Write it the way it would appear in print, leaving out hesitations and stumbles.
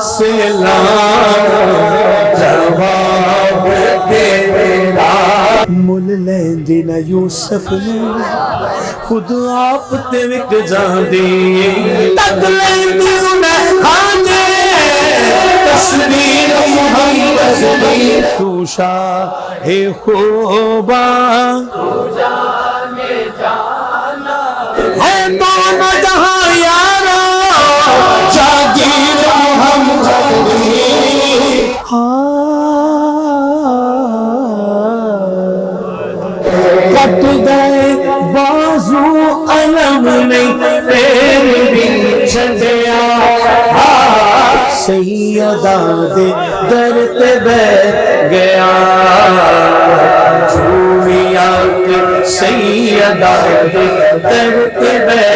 سلام جواب تیرا مل لیندی نہ یوسف نے خود آپ تے وک جاندی تک لیندی نہ کھاندے تصویر محمد دی تو شاہ خوباں ہے دونوں جہاں یارا جاگیر محمد دی کٹ گئے بازو علم نہیں پھر بھی چھڑیا سیدہ دے در تے بیٹھ گیا جھوڑیا کے سیدہ دے در تے بیٹھ